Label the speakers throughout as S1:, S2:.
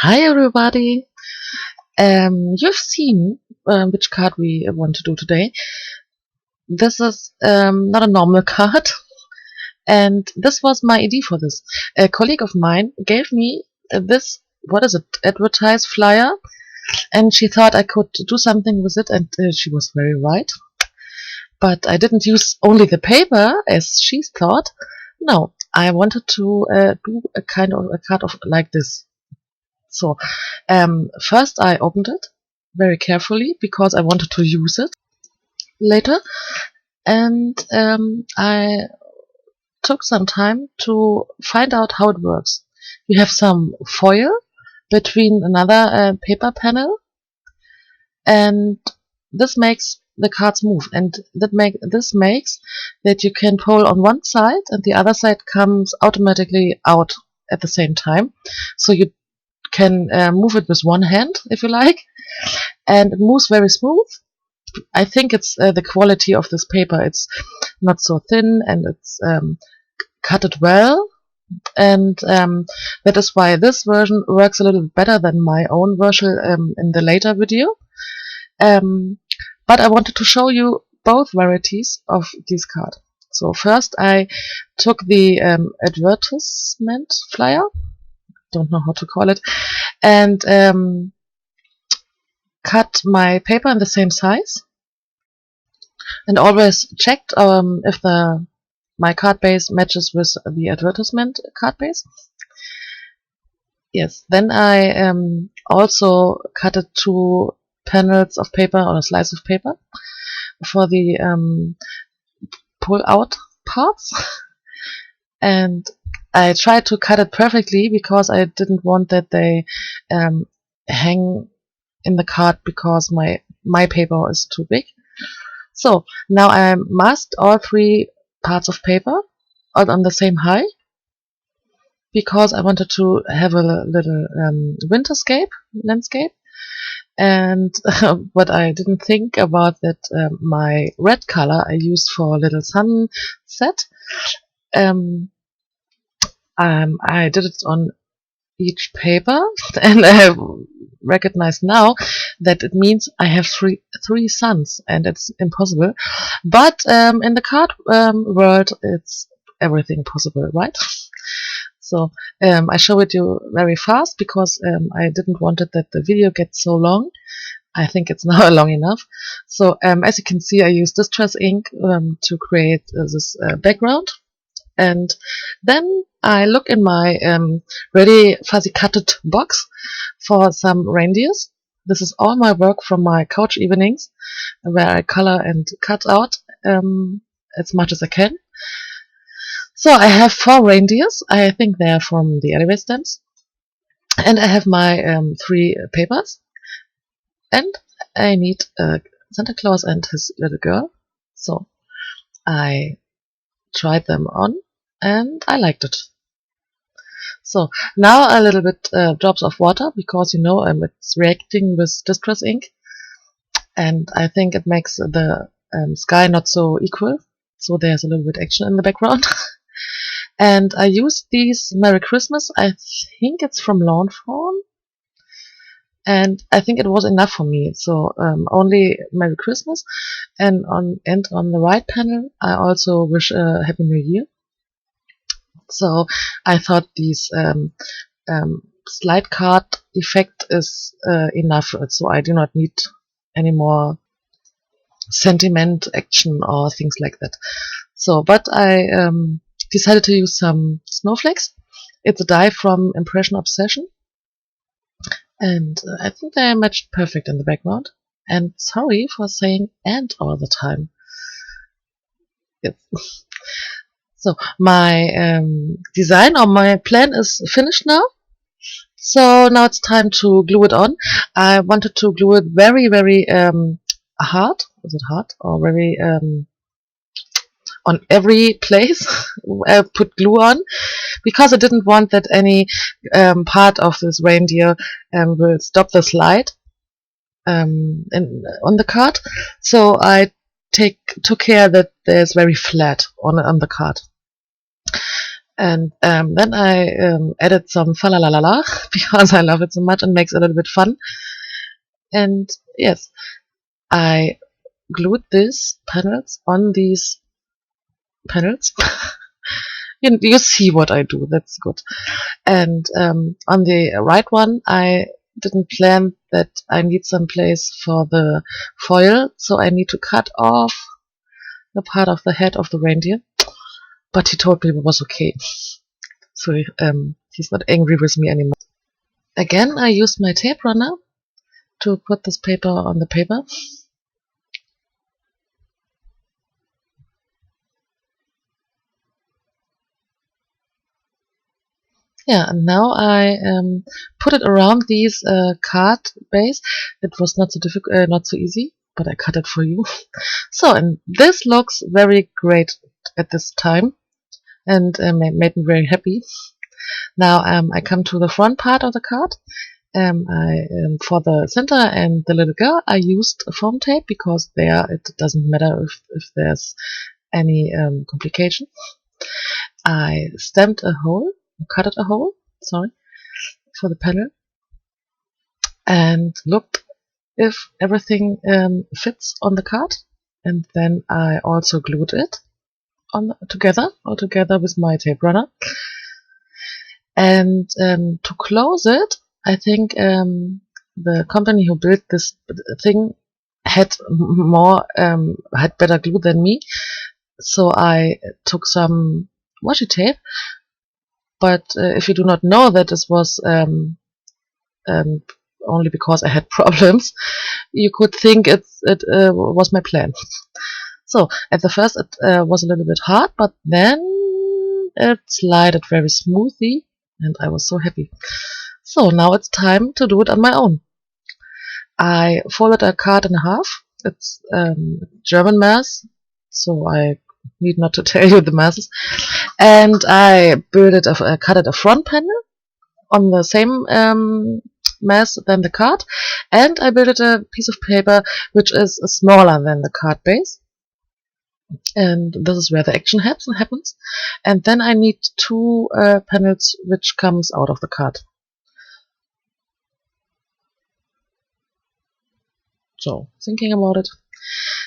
S1: Hi everybody! You've seen which card we want to do today. This is not a normal card, and this was my idea for this. A colleague of mine gave me this, what is it, advertise flyer, and she thought I could do something with it, and she was very right. But I didn't use only the paper, as she thought. No, I wanted to do a kind of a card of like this. So first I opened it very carefully because I wanted to use it later, and I took some time to find out how it works. You have some foil between another paper panel, and this makes the cards move, and this makes that you can pull on one side and the other side comes automatically out at the same time, so you can move it with one hand if you like, and it moves very smooth. I think it's the quality of this paper. It's not so thin, and it's cutted well, and that is why this version works a little bit better than my own version in the later video. But I wanted to show you both varieties of this card. So first I took the advertisement flyer, don't know how to call it, and cut my paper in the same size, and always checked if my card base matches with the advertisement card base. Yes, then I also cut it 2 panels of paper or a slice of paper for the pull out parts, and I tried to cut it perfectly because I didn't want that they hang in the card because my paper is too big. So now I masked all 3 parts of paper all on the same height because I wanted to have a little landscape. And what I didn't think about that my red color I used for a little sunset, I did it on each paper, and I recognize now that it means I have three suns, and it's impossible. But in the card world, it's everything possible, right? So I show it you very fast because I didn't want it that the video gets so long. I think it's now long enough. So as you can see, I use distress ink to create this background. And then I look in my ready fuzzy cutted box for some reindeers. This is all my work from my couch evenings, where I color and cut out as much as I can. So I have 4 reindeers. I think they are from the anime stamps. And I have my 3 papers. And I need Santa Claus and his little girl. So I tried them on, and I liked it. So now a little bit drops of water because it's reacting with distress ink, and I think it makes the sky not so equal. So there's a little bit action in the background. And I used these Merry Christmas. I think it's from Lawn Fawn, and I think it was enough for me. So only Merry Christmas, and on the right panel I also wish a Happy New Year. So I thought this slide card effect is enough, so I do not need any more sentiment action or things like that. So, but I decided to use some snowflakes. It's a die from Impression Obsession, and I think they matched perfect in the background. And sorry for saying "and" all the time. Yes. So my design or my plan is finished now. So now it's time to glue it on. I wanted to glue it very, very hard. Is it hard or very on every place? I put glue on because I didn't want that any part of this reindeer will stop the slide on the card. So I took care that there's very flat on the card. And then I added some fa la la la la because I love it so much and makes it a little bit fun. And yes, I glued these panels on these panels. You see what I do, that's good. And on the right one, I didn't plan that I need some place for the foil, so I need to cut off the part of the head of the reindeer. But he told me it was okay, so he's not angry with me anymore. Again, I used my tape runner to put this paper on the paper. Yeah, and now I put it around these card base. It was not so difficult, not so easy, but I cut it for you. So, and this looks very great at this time, and made me very happy. Now I come to the front part of the card. For the center and the little girl, I used foam tape because there it doesn't matter if there's any complication. I stamped a hole, cut a hole, sorry, for the panel, and looked if everything fits on the card. And then I also glued it together with my tape runner. And to close it, I think the company who built this thing had better glue than me. So I took some washi tape. But if you do not know that this was only because I had problems, you could think it was my plan. So at the first it was a little bit hard, but then it slided very smoothly, and I was so happy. So now it's time to do it on my own. I folded a card in half. It's German mass, so I need not to tell you the masses. And I cut it a front panel on the same mass than the card, and I built a piece of paper which is smaller than the card base. And this is where the action happens. And then I need two panels which comes out of the card. So, thinking about it.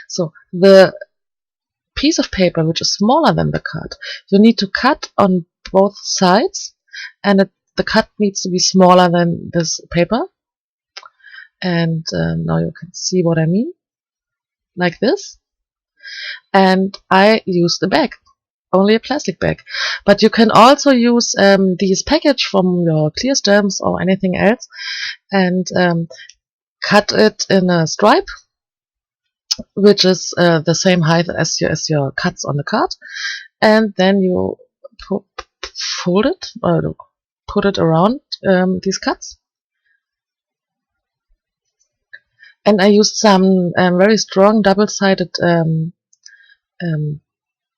S1: So, the piece of paper which is smaller than the card, you need to cut on both sides, and the cut needs to be smaller than this paper. And now you can see what I mean, like this. And I used a bag, only a plastic bag. But you can also use these package from your clear stamps or anything else, and cut it in a stripe, which is the same height as your cuts on the card, and then you fold it or put it around these cuts. And I used some very strong double-sided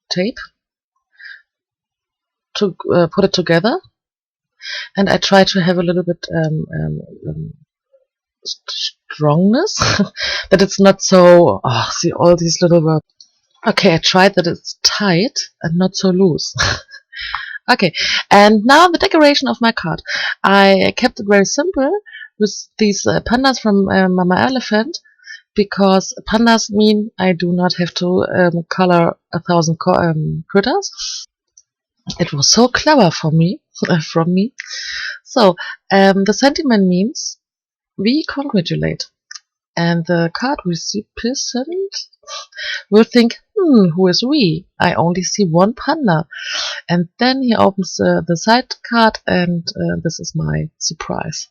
S1: tape to put it together, and I try to have a little bit strongness that it's not so see all these little words. Okay, I tried that it's tight and not so loose. Okay, and now the decoration of my card. I kept it very simple with these pandas from Mama Elephant, because pandas mean I do not have to color 1,000 critters. It was so clever for me, from me. So the sentiment means we congratulate, and the card recipient will think, who is we? I only see one panda. And then he opens the side card, and this is my surprise.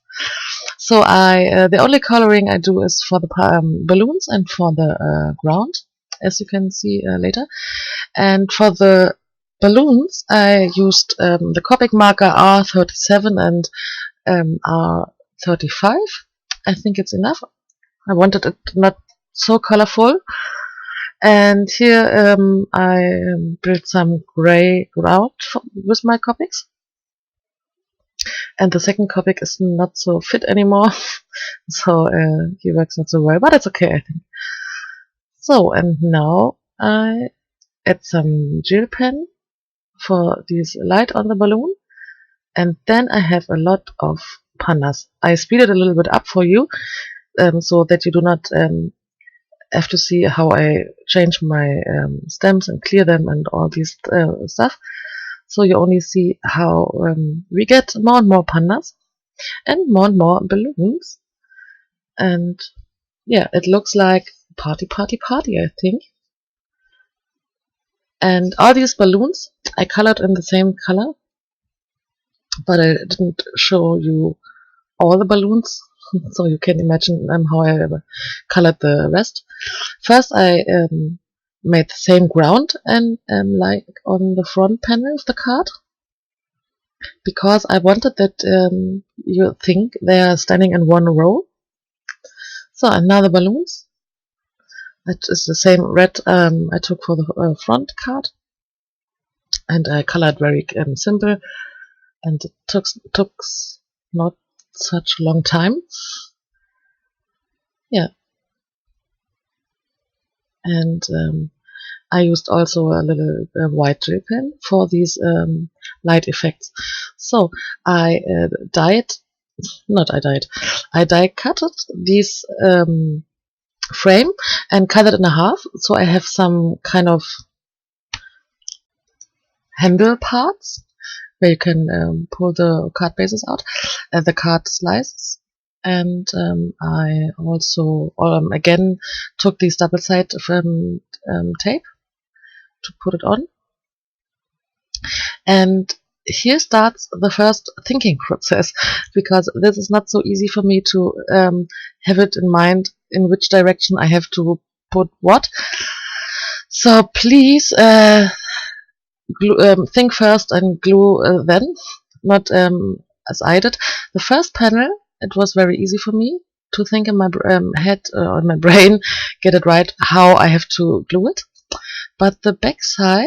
S1: So the only coloring I do is for the balloons and for the ground, as you can see later. And for the balloons, I used the Copic marker R37 and R35. I think it's enough. I wanted it not so colorful. And here I built some gray ground with my Copics. And the second Copic is not so fit anymore, so he works not so well, but it's okay, I think. So, and now I add some gel pen for this light on the balloon, and then I have a lot of pandas. I speed it a little bit up for you, so that you do not have to see how I change my stems and clear them and all this stuff. So you only see how we get more and more pandas and more balloons. And yeah, it looks like party, I think. And all these balloons I colored in the same color, but I didn't show you all the balloons, so you can imagine how I colored the rest. First I made the same ground and like on the front panel of the card, because I wanted that you think they are standing in one row. So another balloons. That is the same red I took for the front card, and I colored very simple, and it took not such a long time. Yeah, and I used also a little white gel pen for these light effects. So I die cutted this frame and cut it in half, so I have some kind of handle parts where you can pull the card bases out, the card slices. And I also again took this double side tape to put it on. And here starts the first thinking process, because this is not so easy for me to have it in mind in which direction I have to put what. So please think first and glue then, not as I did. The first panel, it was very easy for me to think in my head or in my brain, get it right how I have to glue it. But the back side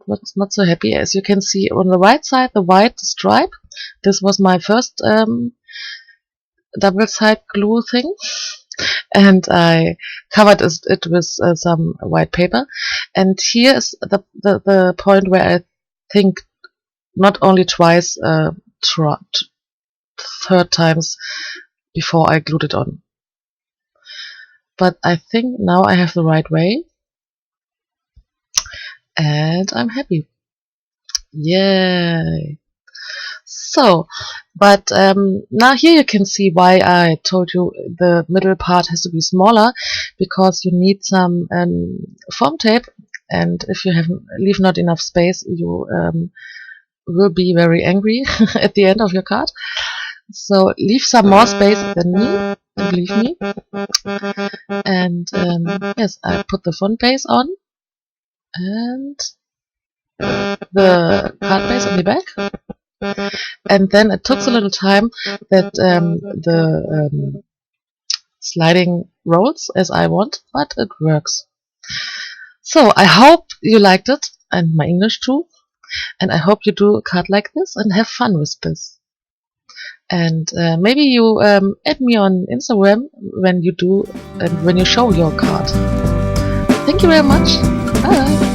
S1: was not so happy. As you can see on the right side, the white stripe, this was my first double side glue thing, and I covered it with some white paper. And here is the point where I think not only twice, third times before I glued it on. But I think now I have the right way, and I'm happy. Yay! So, but now here you can see why I told you the middle part has to be smaller, because you need some foam tape, and if you leave not enough space, you will be very angry at the end of your card. So leave some more space than me, believe me. And yes, I put the font base on and the card base on the back. And then it took a little time that the sliding rolls as I want, but it works. So I hope you liked it, and my English too. And I hope you do a card like this and have fun with this. And maybe you add me on Instagram when you do and when you show your card. Thank you very much. Bye.